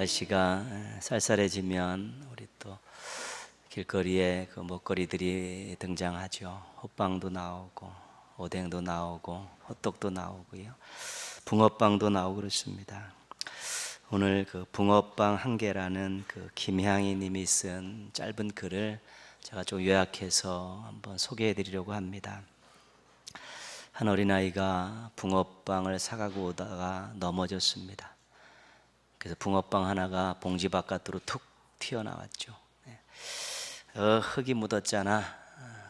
날씨가 쌀쌀해지면 우리 또 길거리에 그 먹거리들이 등장하죠. 호빵도 나오고 오뎅도 나오고 호떡도 나오고요. 붕어빵도 나오고 그렇습니다. 오늘 그 붕어빵 한 개라는 그 김향희 님이 쓴 짧은 글을 제가 좀 요약해서 한번 소개해 드리려고 합니다. 한 어린아이가 붕어빵을 사가고 오다가 넘어졌습니다. 그래서 붕어빵 하나가 봉지 바깥으로 툭 튀어나왔죠. 흙이 묻었잖아.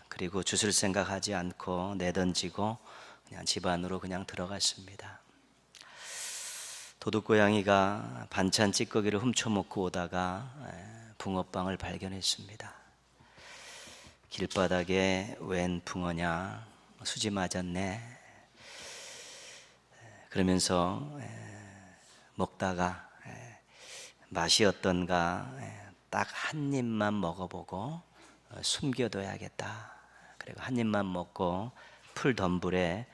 그리고 주술 생각하지 않고 내던지고 그냥 집 안으로 그냥 들어갔습니다. 도둑고양이가 반찬 찌꺼기를 훔쳐먹고 오다가 붕어빵을 발견했습니다. 길바닥에 웬 붕어냐, 수지 맞았네. 그러면서 먹다가 맛이 어떤가 딱 한 입만 먹어보고 숨겨둬야겠다. 그리고 한 입만 먹고 풀 덤불에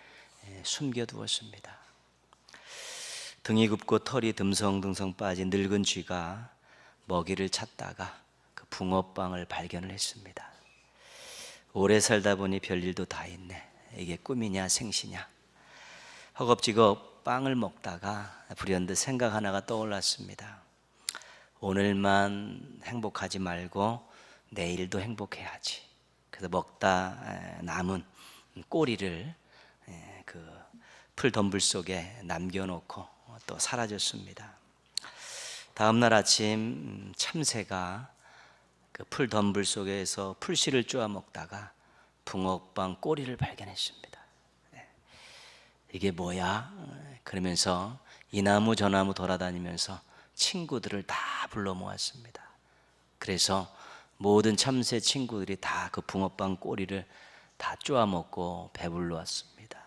숨겨두었습니다. 등이 굽고 털이 듬성듬성 빠진 늙은 쥐가 먹이를 찾다가 그 붕어빵을 발견을 했습니다. 오래 살다 보니 별일도 다 있네. 이게 꿈이냐 생시냐. 허겁지겁 빵을 먹다가 불현듯 생각 하나가 떠올랐습니다. 오늘만 행복하지 말고 내일도 행복해야지. 그래서 먹다 남은 꼬리를 그 풀 덤불 속에 남겨놓고 또 사라졌습니다. 다음날 아침 참새가 그 풀 덤불 속에서 풀씨를 쪼아 먹다가 붕어빵 꼬리를 발견했습니다. 이게 뭐야? 그러면서 이 나무 저 나무 돌아다니면서 친구들을 다 불러 모았습니다. 그래서 모든 참새 친구들이 다 그 붕어빵 꼬리를 다 쪼아 먹고 배불러 왔습니다.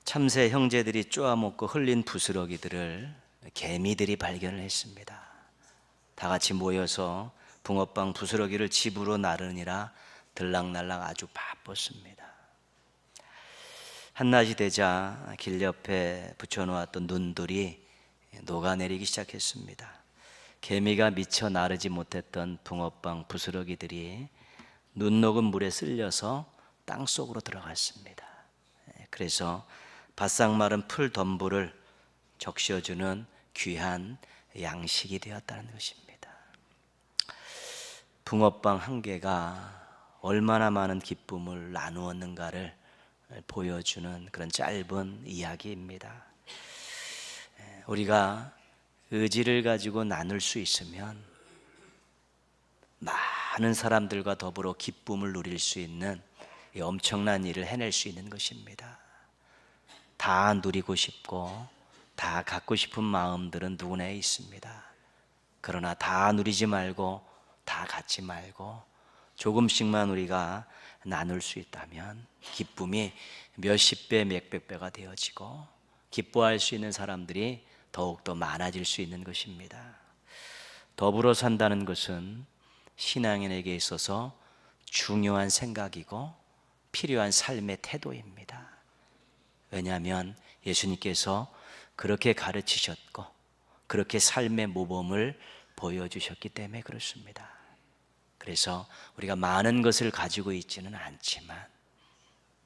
참새 형제들이 쪼아 먹고 흘린 부스러기들을 개미들이 발견을 했습니다. 다 같이 모여서 붕어빵 부스러기를 집으로 나르느라 들락날락 아주 바빴습니다. 한낮이 되자 길 옆에 붙여놓았던 눈들이 녹아내리기 시작했습니다. 개미가 미처 나르지 못했던 붕어빵 부스러기들이 눈 녹은 물에 쓸려서 땅속으로 들어갔습니다. 그래서 바싹 마른 풀 덤불을 적셔주는 귀한 양식이 되었다는 것입니다. 붕어빵 한 개가 얼마나 많은 기쁨을 나누었는가를 보여주는 그런 짧은 이야기입니다. 우리가 의지를 가지고 나눌 수 있으면 많은 사람들과 더불어 기쁨을 누릴 수 있는 엄청난 일을 해낼 수 있는 것입니다. 다 누리고 싶고 다 갖고 싶은 마음들은 누구나 있습니다. 그러나 다 누리지 말고 다 갖지 말고 조금씩만 우리가 나눌 수 있다면 기쁨이 몇십 배, 몇백 배가 되어지고 기뻐할 수 있는 사람들이 더욱더 많아질 수 있는 것입니다. 더불어 산다는 것은 신앙인에게 있어서 중요한 생각이고 필요한 삶의 태도입니다. 왜냐하면 예수님께서 그렇게 가르치셨고 그렇게 삶의 모범을 보여주셨기 때문에 그렇습니다. 그래서 우리가 많은 것을 가지고 있지는 않지만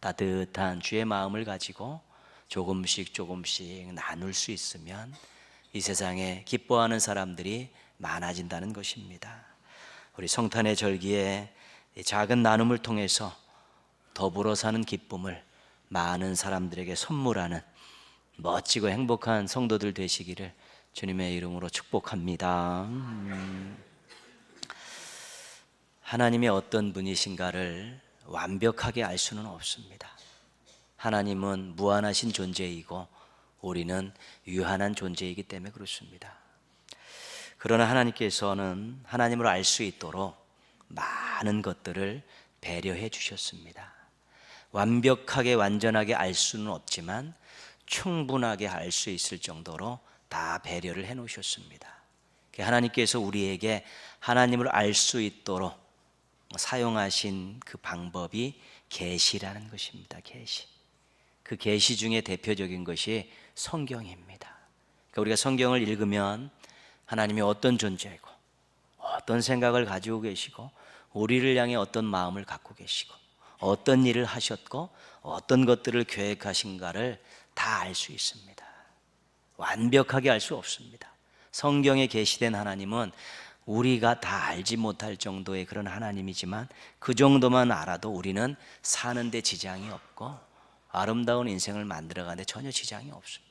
따뜻한 주의 마음을 가지고 조금씩 조금씩 나눌 수 있으면 이 세상에 기뻐하는 사람들이 많아진다는 것입니다. 우리 성탄의 절기에 작은 나눔을 통해서 더불어 사는 기쁨을 많은 사람들에게 선물하는 멋지고 행복한 성도들 되시기를 주님의 이름으로 축복합니다. 하나님이 어떤 분이신가를 완벽하게 알 수는 없습니다. 하나님은 무한하신 존재이고 우리는 유한한 존재이기 때문에 그렇습니다. 그러나 하나님께서는 하나님을 알 수 있도록 많은 것들을 배려해 주셨습니다. 완벽하게 완전하게 알 수는 없지만 충분하게 알 수 있을 정도로 다 배려를 해 놓으셨습니다. 하나님께서 우리에게 하나님을 알 수 있도록 사용하신 그 방법이 계시라는 것입니다. 계시. 그 계시 중에 대표적인 것이 성경입니다. 그러니까 우리가 성경을 읽으면 하나님이 어떤 존재이고 어떤 생각을 가지고 계시고 우리를 향해 어떤 마음을 갖고 계시고 어떤 일을 하셨고 어떤 것들을 계획하신가를 다 알 수 있습니다. 완벽하게 알 수 없습니다. 성경에 계시된 하나님은 우리가 다 알지 못할 정도의 그런 하나님이지만 그 정도만 알아도 우리는 사는데 지장이 없고 아름다운 인생을 만들어가는데 전혀 지장이 없습니다.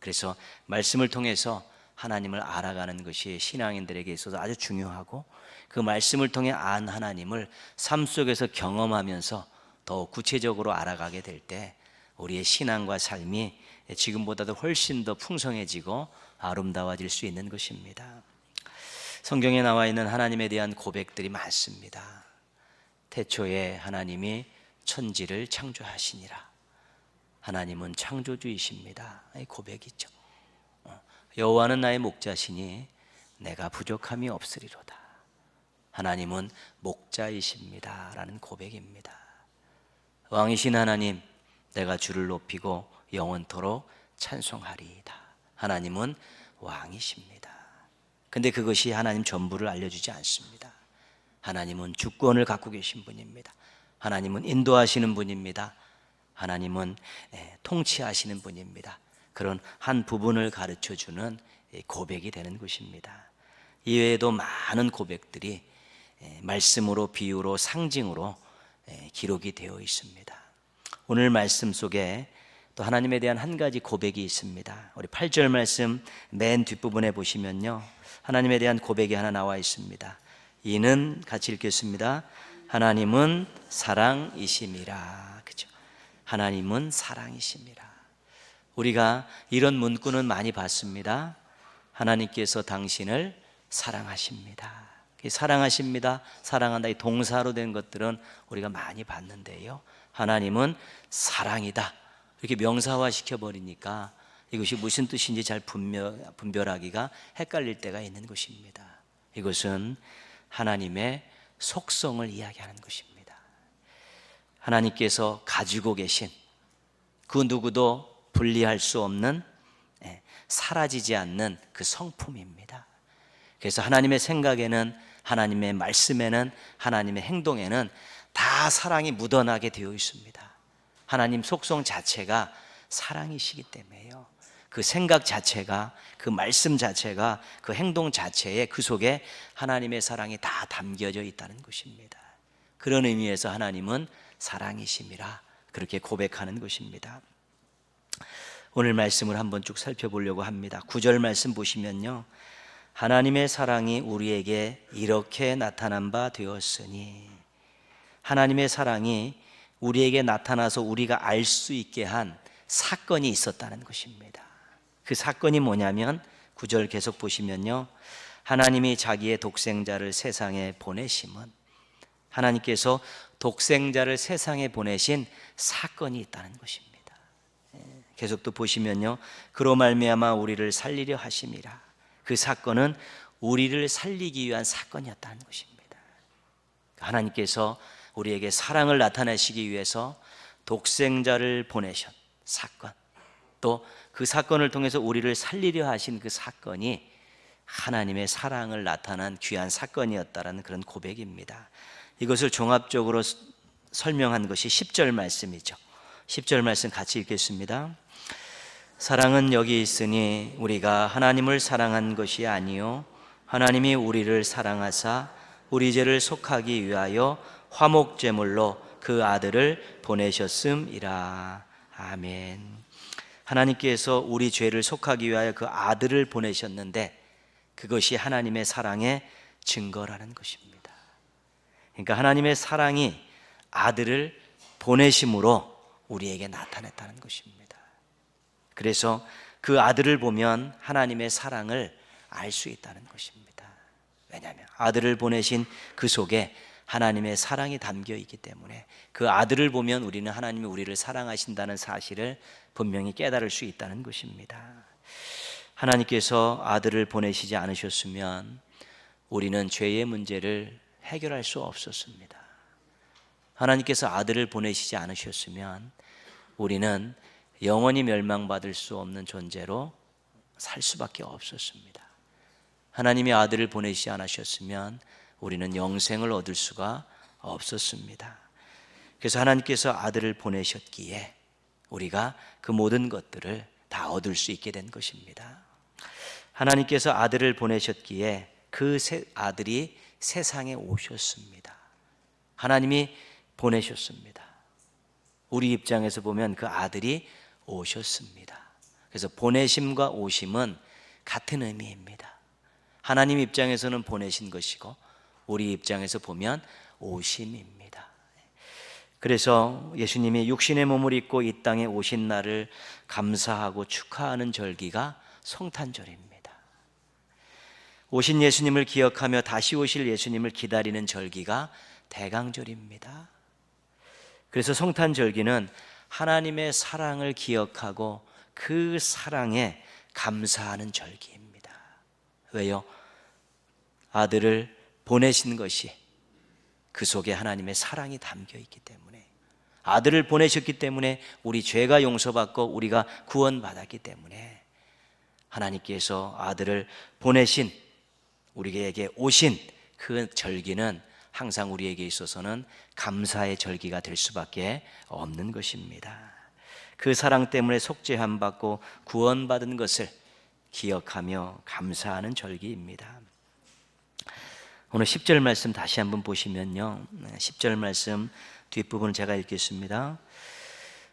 그래서 말씀을 통해서 하나님을 알아가는 것이 신앙인들에게 있어서 아주 중요하고 그 말씀을 통해 안 하나님을 삶 속에서 경험하면서 더욱 구체적으로 알아가게 될 때 우리의 신앙과 삶이 지금보다도 훨씬 더 풍성해지고 아름다워질 수 있는 것입니다. 성경에 나와 있는 하나님에 대한 고백들이 많습니다. 태초에 하나님이 천지를 창조하시니라. 하나님은 창조주이십니다. 이 고백이죠. 여호와는 나의 목자시니 내가 부족함이 없으리로다. 하나님은 목자이십니다 라는 고백입니다. 왕이신 하나님, 내가 주를 높이고 영원토록 찬송하리이다. 하나님은 왕이십니다. 근데 그것이 하나님 전부를 알려주지 않습니다. 하나님은 주권을 갖고 계신 분입니다. 하나님은 인도하시는 분입니다. 하나님은 통치하시는 분입니다. 그런 한 부분을 가르쳐주는 고백이 되는 것입니다. 이외에도 많은 고백들이 말씀으로, 비유로, 상징으로 기록이 되어 있습니다. 오늘 말씀 속에 또 하나님에 대한 한 가지 고백이 있습니다. 우리 8절 말씀 맨 뒷부분에 보시면요, 하나님에 대한 고백이 하나 나와 있습니다. 이는 같이 읽겠습니다. 하나님은 사랑이심이라. 그죠? 하나님은 사랑이심이라. 우리가 이런 문구는 많이 봤습니다. 하나님께서 당신을 사랑하십니다. 사랑하십니다, 사랑한다, 이 동사로 된 것들은 우리가 많이 봤는데요, 하나님은 사랑이다 이렇게 명사화 시켜버리니까 이것이 무슨 뜻인지 잘 분별하기가 헷갈릴 때가 있는 것입니다. 이것은 하나님의 속성을 이야기하는 것입니다. 하나님께서 가지고 계신 그 누구도 분리할 수 없는, 사라지지 않는 그 성품입니다. 그래서 하나님의 생각에는, 하나님의 말씀에는, 하나님의 행동에는 다 사랑이 묻어나게 되어 있습니다. 하나님 속성 자체가 사랑이시기 때문에요. 그 생각 자체가, 그 말씀 자체가, 그 행동 자체에 그 속에 하나님의 사랑이 다 담겨져 있다는 것입니다. 그런 의미에서 하나님은 사랑이심이라 그렇게 고백하는 것입니다. 오늘 말씀을 한번 쭉 살펴보려고 합니다. 9절 말씀 보시면요, 하나님의 사랑이 우리에게 이렇게 나타난 바 되었으니, 하나님의 사랑이 우리에게 나타나서 우리가 알 수 있게 한 사건이 있었다는 것입니다. 그 사건이 뭐냐면 9절 계속 보시면요, 하나님이 자기의 독생자를 세상에 보내심은, 하나님께서 독생자를 세상에 보내신 사건이 있다는 것입니다. 계속 또 보시면요, 그로 말미암아 우리를 살리려 하심이라. 그 사건은 우리를 살리기 위한 사건이었다는 것입니다. 하나님께서 우리에게 사랑을 나타내시기 위해서 독생자를 보내신 사건, 또 그 사건을 통해서 우리를 살리려 하신 그 사건이 하나님의 사랑을 나타난 귀한 사건이었다는 그런 고백입니다. 이것을 종합적으로 설명한 것이 10절 말씀이죠. 10절 말씀 같이 읽겠습니다. 사랑은 여기 있으니 우리가 하나님을 사랑한 것이 아니요 하나님이 우리를 사랑하사 우리 죄를 속하기 위하여 화목제물로 그 아들을 보내셨음이라. 아멘. 하나님께서 우리 죄를 속하기 위하여 그 아들을 보내셨는데 그것이 하나님의 사랑의 증거라는 것입니다. 그러니까 하나님의 사랑이 아들을 보내심으로 우리에게 나타냈다는 것입니다. 그래서 그 아들을 보면 하나님의 사랑을 알 수 있다는 것입니다. 왜냐하면 아들을 보내신 그 속에 하나님의 사랑이 담겨 있기 때문에 그 아들을 보면 우리는 하나님이 우리를 사랑하신다는 사실을 분명히 깨달을 수 있다는 것입니다. 하나님께서 아들을 보내시지 않으셨으면 우리는 죄의 문제를 해결할 수 없었습니다. 하나님께서 아들을 보내시지 않으셨으면 우리는 영원히 멸망받을 수 없는 존재로 살 수밖에 없었습니다. 하나님이 아들을 보내시지 않으셨으면 우리는 영생을 얻을 수가 없었습니다. 그래서 하나님께서 아들을 보내셨기에 우리가 그 모든 것들을 다 얻을 수 있게 된 것입니다. 하나님께서 아들을 보내셨기에 그 아들이 세상에 오셨습니다. 하나님이 보내셨습니다. 우리 입장에서 보면 그 아들이 오셨습니다. 그래서 보내심과 오심은 같은 의미입니다. 하나님 입장에서는 보내신 것이고 우리 입장에서 보면 오심입니다. 그래서 예수님이 육신의 몸을 입고 이 땅에 오신 날을 감사하고 축하하는 절기가 성탄절입니다. 오신 예수님을 기억하며 다시 오실 예수님을 기다리는 절기가 대강절입니다. 그래서 성탄절기는 하나님의 사랑을 기억하고 그 사랑에 감사하는 절기입니다. 왜요? 아들을 보내신 것이 그 속에 하나님의 사랑이 담겨 있기 때문에, 아들을 보내셨기 때문에 우리 죄가 용서받고 우리가 구원받았기 때문에 하나님께서 아들을 보내신, 우리에게 오신 그 절기는 항상 우리에게 있어서는 감사의 절기가 될 수밖에 없는 것입니다. 그 사랑 때문에 속죄함 받고 구원받은 것을 기억하며 감사하는 절기입니다. 오늘 10절 말씀 다시 한번 보시면요, 10절 말씀 뒷부분을 제가 읽겠습니다.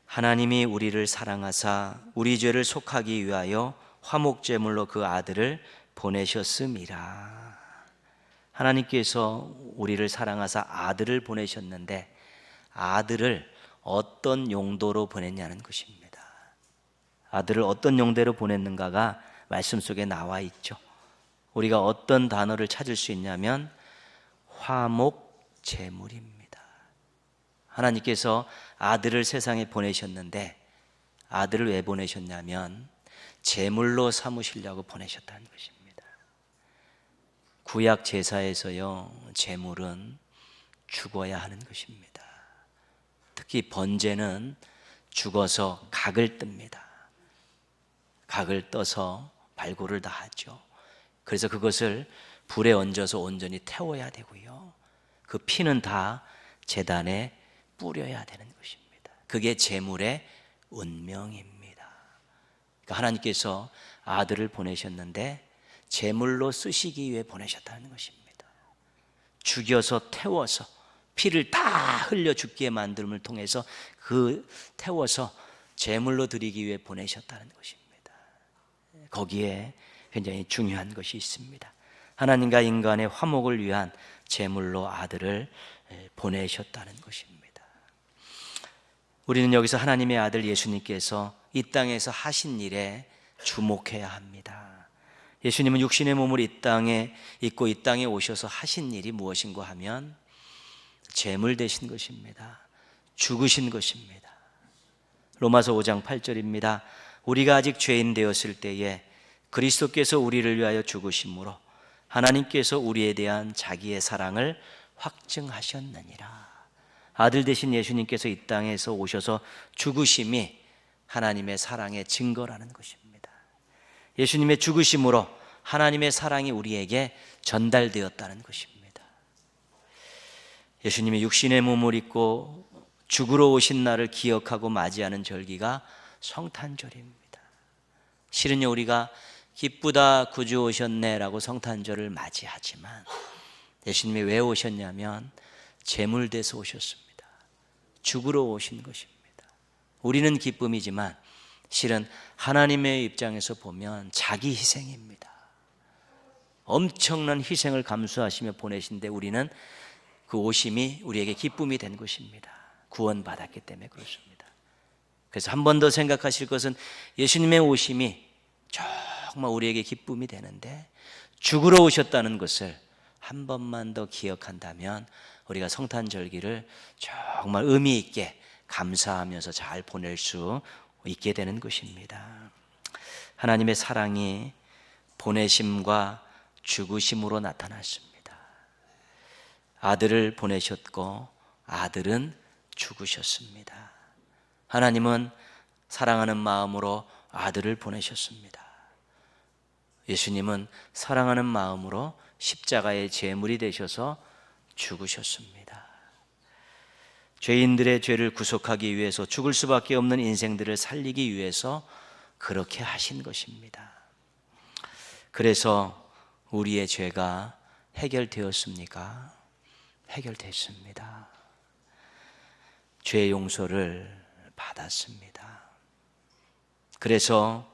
하나님이 우리를 사랑하사 우리 죄를 속하기 위하여 화목제물로 그 아들을 보내셨음이라. 하나님께서 우리를 사랑하사 아들을 보내셨는데 아들을 어떤 용도로 보냈냐는 것입니다. 아들을 어떤 용도로 보냈는가가 말씀 속에 나와 있죠. 우리가 어떤 단어를 찾을 수 있냐면 화목제물입니다. 하나님께서 아들을 세상에 보내셨는데 아들을 왜 보내셨냐면 제물로 삼으시려고 보내셨다는 것입니다. 구약 제사에서요, 제물은 죽어야 하는 것입니다. 특히 번제는 죽어서 각을 뜹니다. 각을 떠서 발굴을 다 하죠. 그래서 그것을 불에 얹어서 온전히 태워야 되고요, 그 피는 다 제단에 뿌려야 되는 것입니다. 그게 제물의 운명입니다. 그러니까 하나님께서 아들을 보내셨는데 제물로 쓰시기 위해 보내셨다는 것입니다. 죽여서 태워서 피를 다 흘려 죽게 만듦을 통해서 그 태워서 제물로 드리기 위해 보내셨다는 것입니다. 거기에 굉장히 중요한 것이 있습니다. 하나님과 인간의 화목을 위한 제물로 아들을 보내셨다는 것입니다. 우리는 여기서 하나님의 아들 예수님께서 이 땅에서 하신 일에 주목해야 합니다. 예수님은 육신의 몸을 이 땅에 입고 이 땅에 오셔서 하신 일이 무엇인가 하면 제물 되신 것입니다. 죽으신 것입니다. 로마서 5장 8절입니다. 우리가 아직 죄인 되었을 때에 그리스도께서 우리를 위하여 죽으심으로 하나님께서 우리에 대한 자기의 사랑을 확증하셨느니라. 아들 되신 예수님께서 이 땅에서 오셔서 죽으심이 하나님의 사랑의 증거라는 것입니다. 예수님의 죽으심으로 하나님의 사랑이 우리에게 전달되었다는 것입니다. 예수님이 육신의 몸을 입고 죽으러 오신 날을 기억하고 맞이하는 절기가 성탄절입니다. 실은요, 우리가 기쁘다 구주 오셨네 라고 성탄절을 맞이하지만 예수님이 왜 오셨냐면 제물 돼서 오셨습니다. 죽으러 오신 것입니다. 우리는 기쁨이지만 실은 하나님의 입장에서 보면 자기 희생입니다. 엄청난 희생을 감수하시며 보내신데 우리는 그 오심이 우리에게 기쁨이 된 것입니다. 구원받았기 때문에 그렇습니다. 그래서 한 번 더 생각하실 것은 예수님의 오심이 정말 우리에게 기쁨이 되는데 죽으러 오셨다는 것을 한 번만 더 기억한다면 우리가 성탄절기를 정말 의미 있게 감사하면서 잘 보낼 수 있게 되는 것입니다. 하나님의 사랑이 보내심과 죽으심으로 나타났습니다. 아들을 보내셨고 아들은 죽으셨습니다. 하나님은 사랑하는 마음으로 아들을 보내셨습니다. 예수님은 사랑하는 마음으로 십자가의 제물이 되셔서 죽으셨습니다. 죄인들의 죄를 구속하기 위해서, 죽을 수밖에 없는 인생들을 살리기 위해서 그렇게 하신 것입니다. 그래서 우리의 죄가 해결되었습니까? 해결됐습니다. 죄 용서를 받았습니다. 그래서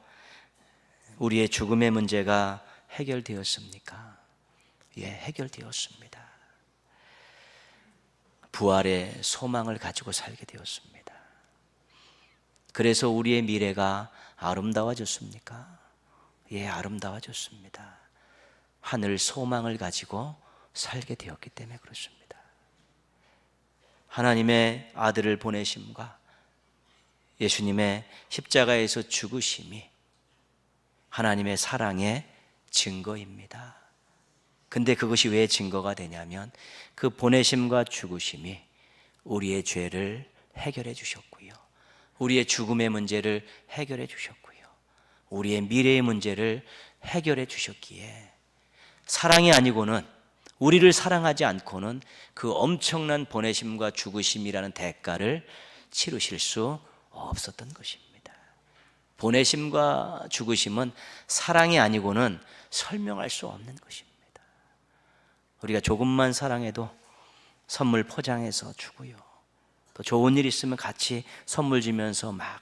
우리의 죽음의 문제가 해결되었습니까? 예, 해결되었습니다. 부활의 소망을 가지고 살게 되었습니다. 그래서 우리의 미래가 아름다워졌습니까? 예, 아름다워졌습니다. 하늘 소망을 가지고 살게 되었기 때문에 그렇습니다. 하나님의 아들을 보내심과 예수님의 십자가에서 죽으심이 하나님의 사랑의 증거입니다. 근데 그것이 왜 증거가 되냐면 그 보내심과 죽으심이 우리의 죄를 해결해 주셨고요, 우리의 죽음의 문제를 해결해 주셨고요, 우리의 미래의 문제를 해결해 주셨기에, 사랑이 아니고는, 우리를 사랑하지 않고는 그 엄청난 보내심과 죽으심이라는 대가를 치르실 수 없었던 것입니다. 보내심과 죽으심은 사랑이 아니고는 설명할 수 없는 것입니다. 우리가 조금만 사랑해도 선물 포장해서 주고요, 또 좋은 일 있으면 같이 선물 주면서 막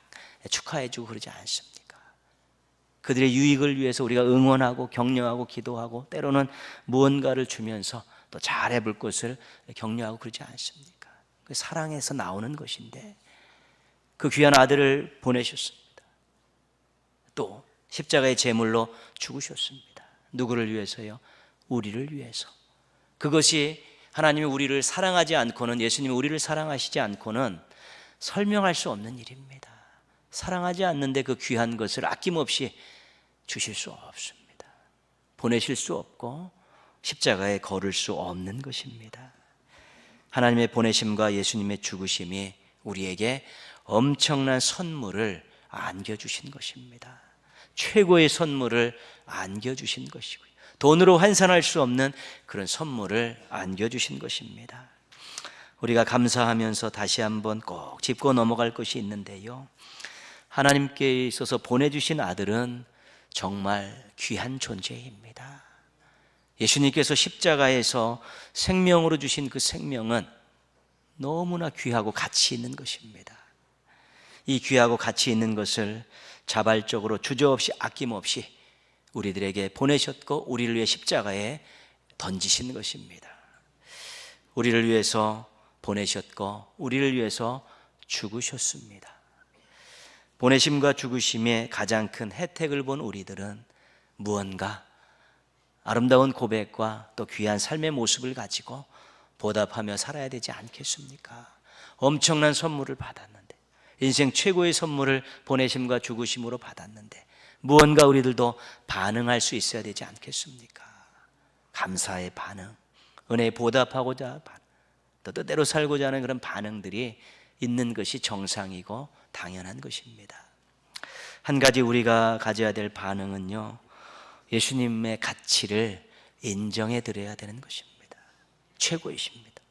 축하해주고 그러지 않습니까? 그들의 유익을 위해서 우리가 응원하고 격려하고 기도하고 때로는 무언가를 주면서 또 잘해볼 것을 격려하고 그러지 않습니까? 그 사랑에서 나오는 것인데, 그 귀한 아들을 보내셨습니다. 또 십자가의 제물로 죽으셨습니다. 누구를 위해서요? 우리를 위해서. 그것이 하나님이 우리를 사랑하지 않고는, 예수님이 우리를 사랑하시지 않고는 설명할 수 없는 일입니다. 사랑하지 않는데 그 귀한 것을 아낌없이 주실 수 없습니다. 보내실 수 없고 십자가에 걸을 수 없는 것입니다. 하나님의 보내심과 예수님의 죽으심이 우리에게 엄청난 선물을 안겨주신 것입니다. 최고의 선물을 안겨주신 것이고요, 돈으로 환산할 수 없는 그런 선물을 안겨주신 것입니다. 우리가 감사하면서 다시 한번 꼭 짚고 넘어갈 것이 있는데요, 하나님께 있어서 보내주신 아들은 정말 귀한 존재입니다. 예수님께서 십자가에서 생명으로 주신 그 생명은 너무나 귀하고 가치 있는 것입니다. 이 귀하고 가치 있는 것을 자발적으로 주저없이 아낌없이 우리들에게 보내셨고 우리를 위해 십자가에 던지신 것입니다. 우리를 위해서 보내셨고 우리를 위해서 죽으셨습니다. 보내심과 죽으심의 가장 큰 혜택을 본 우리들은 무언가 아름다운 고백과 또 귀한 삶의 모습을 가지고 보답하며 살아야 되지 않겠습니까? 엄청난 선물을 받았는데, 인생 최고의 선물을 보내심과 죽으심으로 받았는데 무언가 우리들도 반응할 수 있어야 되지 않겠습니까? 감사의 반응, 은혜에 보답하고자 반응, 또 뜻대로 살고자 하는 그런 반응들이 있는 것이 정상이고 당연한 것입니다. 한 가지 우리가 가져야 될 반응은요, 예수님의 가치를 인정해 드려야 되는 것입니다. 최고이십니다.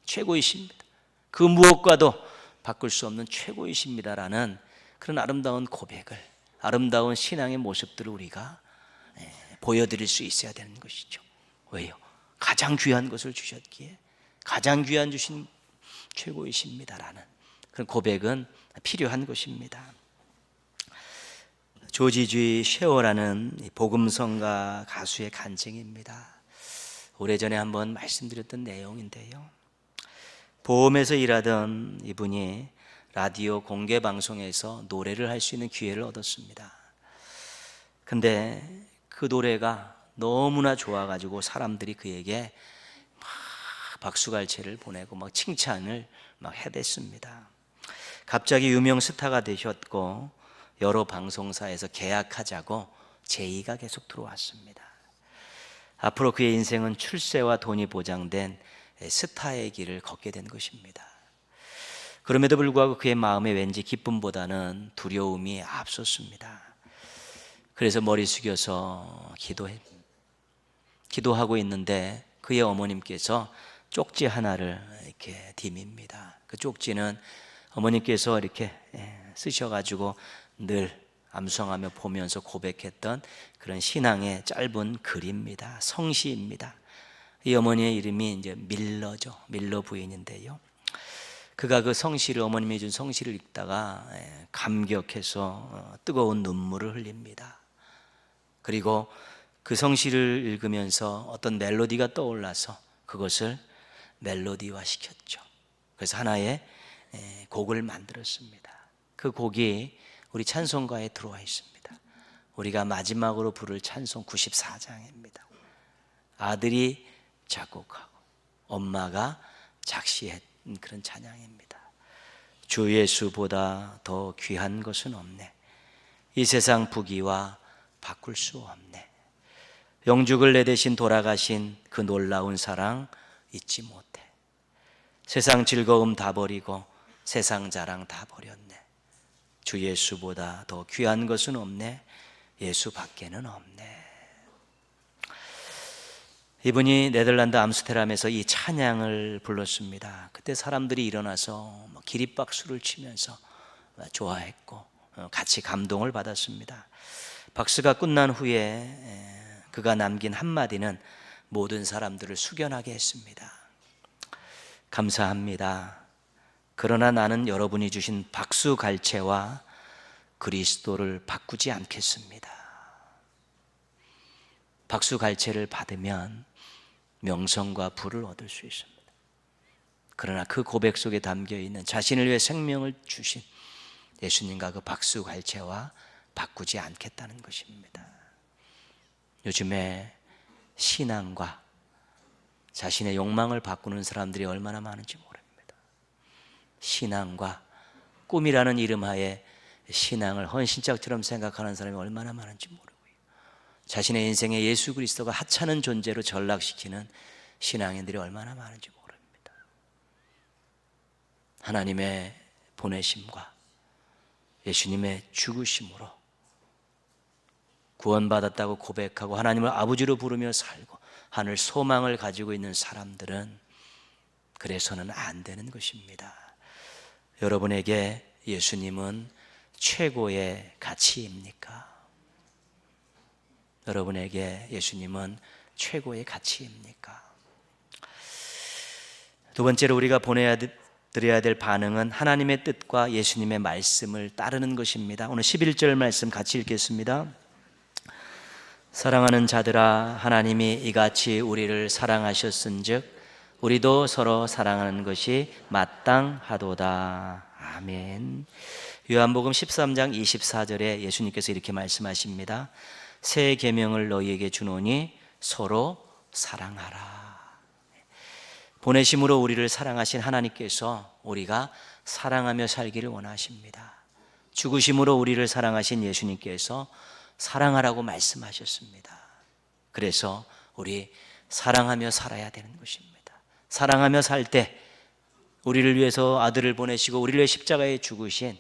최고이십니다. 그 무엇과도 바꿀 수 없는 최고이십니다라는 그런 아름다운 고백을, 아름다운 신앙의 모습들을 우리가 보여드릴 수 있어야 되는 것이죠. 왜요? 가장 귀한 것을 주셨기에 가장 귀한 주신 최고이십니다라는 그런 고백은 필요한 것입니다. 조지 쉐어라는 복음성가 가수의 간증입니다. 오래전에 한번 말씀드렸던 내용인데요, 보험에서 일하던 이분이 라디오 공개 방송에서 노래를 할 수 있는 기회를 얻었습니다. 근데 그 노래가 너무나 좋아가지고 사람들이 그에게 막 박수갈채를 보내고 막 칭찬을 막 해댔습니다. 갑자기 유명 스타가 되셨고 여러 방송사에서 계약하자고 제의가 계속 들어왔습니다. 앞으로 그의 인생은 출세와 돈이 보장된 스타의 길을 걷게 된 것입니다. 그럼에도 불구하고 그의 마음에 왠지 기쁨보다는 두려움이 앞섰습니다. 그래서 머리 숙여서 기도하고 있는데 그의 어머님께서 쪽지 하나를 이렇게 디밉니다. 그 쪽지는 어머님께서 이렇게 쓰셔가지고 늘 암송하며 보면서 고백했던 그런 신앙의 짧은 글입니다. 성시입니다. 이 어머니의 이름이 이제 밀러죠. 밀러 부인인데요. 그가 그 성시를, 어머님이 준 성시를 읽다가 감격해서 뜨거운 눈물을 흘립니다. 그리고 그 성시를 읽으면서 어떤 멜로디가 떠올라서 그것을 멜로디화 시켰죠. 그래서 하나의 곡을 만들었습니다. 그 곡이 우리 찬송가에 들어와 있습니다. 우리가 마지막으로 부를 찬송 94장입니다. 아들이 작곡하고 엄마가 작시한 그런 찬양입니다. 주 예수보다 더 귀한 것은 없네. 이 세상 부귀와 바꿀 수 없네. 영죽을 내 대신 돌아가신 그 놀라운 사랑 잊지 못해. 세상 즐거움 다 버리고 세상 자랑 다 버렸네. 주 예수보다 더 귀한 것은 없네. 예수밖에는 없네. 이분이 네덜란드 암스테르담에서 이 찬양을 불렀습니다. 그때 사람들이 일어나서 기립박수를 치면서 좋아했고 같이 감동을 받았습니다. 박수가 끝난 후에 그가 남긴 한마디는 모든 사람들을 숙연하게 했습니다. 감사합니다. 그러나 나는 여러분이 주신 박수갈채와 그리스도를 바꾸지 않겠습니다. 박수갈채를 받으면 명성과 부를 얻을 수 있습니다. 그러나 그 고백 속에 담겨있는 자신을 위해 생명을 주신 예수님과 그 박수갈채와 바꾸지 않겠다는 것입니다. 요즘에 신앙과 자신의 욕망을 바꾸는 사람들이 얼마나 많은지 모릅니다. 신앙과 꿈이라는 이름하에 신앙을 헌신짝처럼 생각하는 사람이 얼마나 많은지 모르고요. 자신의 인생에 예수 그리스도가 하찮은 존재로 전락시키는 신앙인들이 얼마나 많은지 모릅니다. 하나님의 보내심과 예수님의 죽으심으로 구원받았다고 고백하고 하나님을 아버지로 부르며 살고 하늘 소망을 가지고 있는 사람들은 그래서는 안 되는 것입니다. 여러분에게 예수님은 최고의 가치입니까? 여러분에게 예수님은 최고의 가치입니까? 두 번째로 우리가 드려야 될 반응은 하나님의 뜻과 예수님의 말씀을 따르는 것입니다. 오늘 11절 말씀 같이 읽겠습니다. 사랑하는 자들아, 하나님이 이같이 우리를 사랑하셨은즉 우리도 서로 사랑하는 것이 마땅하도다. 아멘. 요한복음 13장 24절에 예수님께서 이렇게 말씀하십니다. 새 계명을 너희에게 주노니 서로 사랑하라. 보내심으로 우리를 사랑하신 하나님께서 우리가 사랑하며 살기를 원하십니다. 죽으심으로 우리를 사랑하신 예수님께서 사랑하라고 말씀하셨습니다. 그래서 우리 사랑하며 살아야 되는 것입니다. 사랑하며 살 때 우리를 위해서 아들을 보내시고 우리를 위해 십자가에 죽으신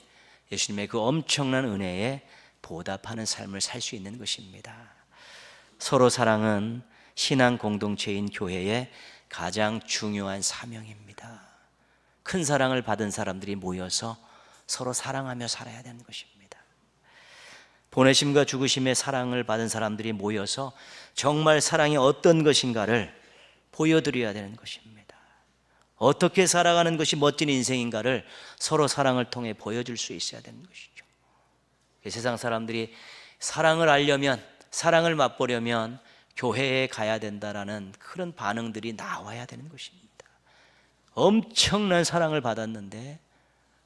예수님의 그 엄청난 은혜에 보답하는 삶을 살 수 있는 것입니다. 서로 사랑은 신앙 공동체인 교회의 가장 중요한 사명입니다. 큰 사랑을 받은 사람들이 모여서 서로 사랑하며 살아야 되는 것입니다. 보내심과 죽으심의 사랑을 받은 사람들이 모여서 정말 사랑이 어떤 것인가를 보여드려야 되는 것입니다. 어떻게 살아가는 것이 멋진 인생인가를 서로 사랑을 통해 보여줄 수 있어야 되는 것이죠. 세상 사람들이 사랑을 알려면, 사랑을 맛보려면 교회에 가야 된다라는 그런 반응들이 나와야 되는 것입니다. 엄청난 사랑을 받았는데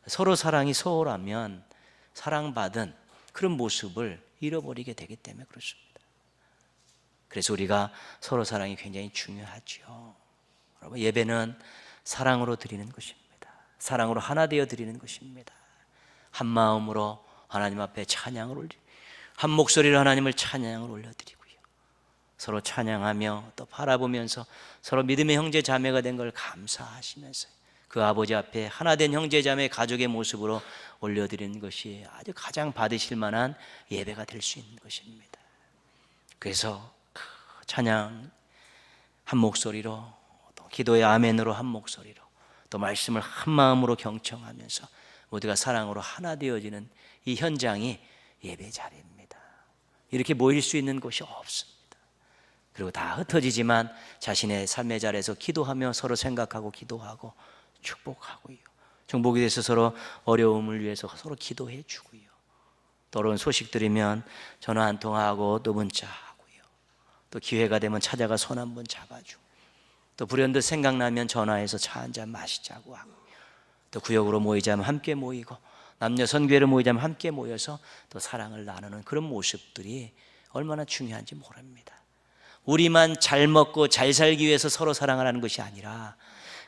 서로 사랑이 소홀하면 사랑받은 그런 모습을 잃어버리게 되기 때문에 그렇습니다. 그래서 우리가 서로 사랑이 굉장히 중요하죠. 여러분, 예배는 사랑으로 드리는 것입니다. 사랑으로 하나 되어 드리는 것입니다. 한 마음으로 하나님 앞에 찬양을 올리고 한 목소리로 하나님을 찬양을 올려드리고요. 서로 찬양하며 또 바라보면서 서로 믿음의 형제 자매가 된 걸 감사하시면서 그 아버지 앞에 하나된 형제자매 가족의 모습으로 올려드리는 것이 아주 가장 받으실 만한 예배가 될 수 있는 것입니다. 그래서 찬양 한 목소리로, 또 기도의 아멘으로 한 목소리로, 또 말씀을 한 마음으로 경청하면서 모두가 사랑으로 하나 되어지는 이 현장이 예배 자리입니다. 이렇게 모일 수 있는 곳이 없습니다. 그리고 다 흩어지지만 자신의 삶의 자리에서 기도하며 서로 생각하고 기도하고 축복하고요, 중복이 돼서 서로 어려움을 위해서 서로 기도해 주고요, 또 어려운 소식 들으면 전화 한 통하고 또 문자하고요, 또 기회가 되면 찾아가 손 한 번 잡아주고, 또 불현듯 생각나면 전화해서 차 한 잔 마시자고 하고, 또 구역으로 모이자면 함께 모이고, 남녀 선교회로 모이자면 함께 모여서 또 사랑을 나누는 그런 모습들이 얼마나 중요한지 모릅니다. 우리만 잘 먹고 잘 살기 위해서 서로 사랑을 하는 것이 아니라,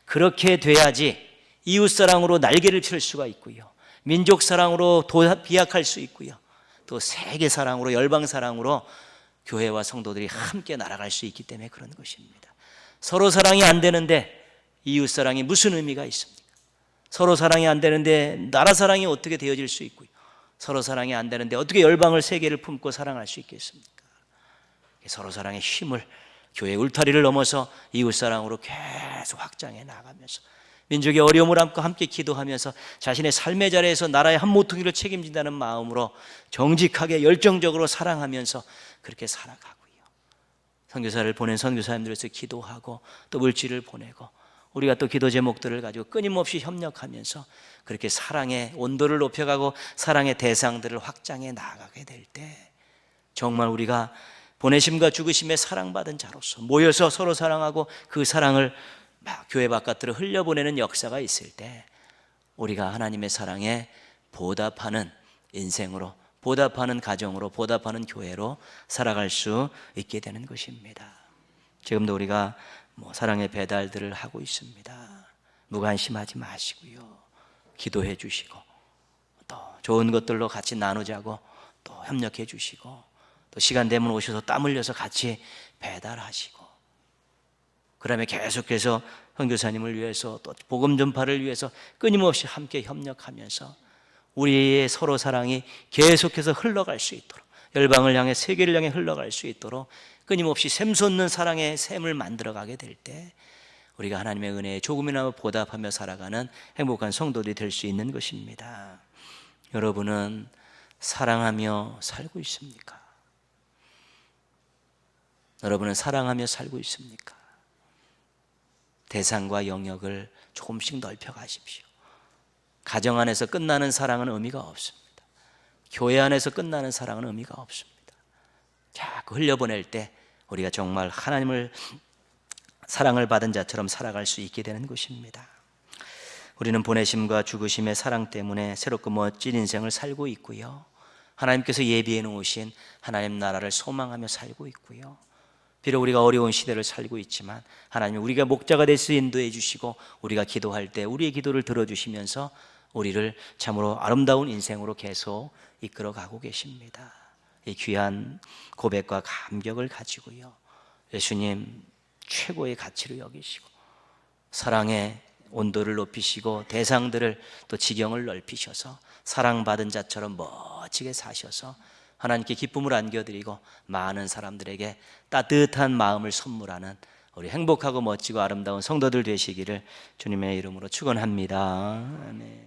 그렇게 돼야지 이웃사랑으로 날개를 펼 수가 있고요, 민족사랑으로 비약할 수 있고요, 또 세계사랑으로, 열방사랑으로 교회와 성도들이 함께 날아갈 수 있기 때문에 그런 것입니다. 서로 사랑이 안 되는데 이웃사랑이 무슨 의미가 있습니까? 서로 사랑이 안 되는데 나라 사랑이 어떻게 되어질 수 있고요, 서로 사랑이 안 되는데 어떻게 열방을, 세계를 품고 사랑할 수 있겠습니까? 서로 사랑의 힘을 교회 울타리를 넘어서 이웃사랑으로 계속 확장해 나가면서 민족의 어려움을 안고 함께 기도하면서 자신의 삶의 자리에서 나라의 한 모퉁이를 책임진다는 마음으로 정직하게 열정적으로 사랑하면서 그렇게 살아가고요, 선교사를 보낸 선교사님들에서 기도하고 또 물질을 보내고, 우리가 또 기도 제목들을 가지고 끊임없이 협력하면서 그렇게 사랑의 온도를 높여가고 사랑의 대상들을 확장해 나가게 될 때, 정말 우리가 보내심과 죽으심에 사랑받은 자로서 모여서 서로 사랑하고 그 사랑을 막 교회 바깥으로 흘려보내는 역사가 있을 때, 우리가 하나님의 사랑에 보답하는 인생으로, 보답하는 가정으로, 보답하는 교회로 살아갈 수 있게 되는 것입니다. 지금도 우리가 사랑의 배달들을 하고 있습니다. 무관심하지 마시고요, 기도해 주시고, 또 좋은 것들로 같이 나누자고 또 협력해 주시고, 또 시간 되면 오셔서 땀 흘려서 같이 배달하시고, 그 다음에 계속해서 선교사님을 위해서 또 복음 전파를 위해서 끊임없이 함께 협력하면서 우리의 서로 사랑이 계속해서 흘러갈 수 있도록, 열방을 향해, 세계를 향해 흘러갈 수 있도록 끊임없이 샘솟는 사랑의 샘을 만들어가게 될 때, 우리가 하나님의 은혜에 조금이나마 보답하며 살아가는 행복한 성도들이 될 수 있는 것입니다. 여러분은 사랑하며 살고 있습니까? 여러분은 사랑하며 살고 있습니까? 대상과 영역을 조금씩 넓혀 가십시오. 가정 안에서 끝나는 사랑은 의미가 없습니다. 교회 안에서 끝나는 사랑은 의미가 없습니다. 자꾸 흘려보낼 때 우리가 정말 하나님을 사랑을 받은 자처럼 살아갈 수 있게 되는 것입니다. 우리는 보내심과 죽으심의 사랑 때문에 새롭고 멋진 인생을 살고 있고요, 하나님께서 예비해 놓으신 하나님 나라를 소망하며 살고 있고요, 비록 우리가 어려운 시대를 살고 있지만 하나님이 우리가 목자가 돼서 인도해 주시고, 우리가 기도할 때 우리의 기도를 들어주시면서 우리를 참으로 아름다운 인생으로 계속 이끌어 가고 계십니다. 이 귀한 고백과 감격을 가지고요, 예수님 최고의 가치로 여기시고 사랑의 온도를 높이시고 대상들을 또 지경을 넓히셔서 사랑받은 자처럼 멋지게 사셔서 하나님께 기쁨을 안겨드리고 많은 사람들에게 따뜻한 마음을 선물하는 우리 행복하고 멋지고 아름다운 성도들 되시기를 주님의 이름으로 축원합니다. 아멘.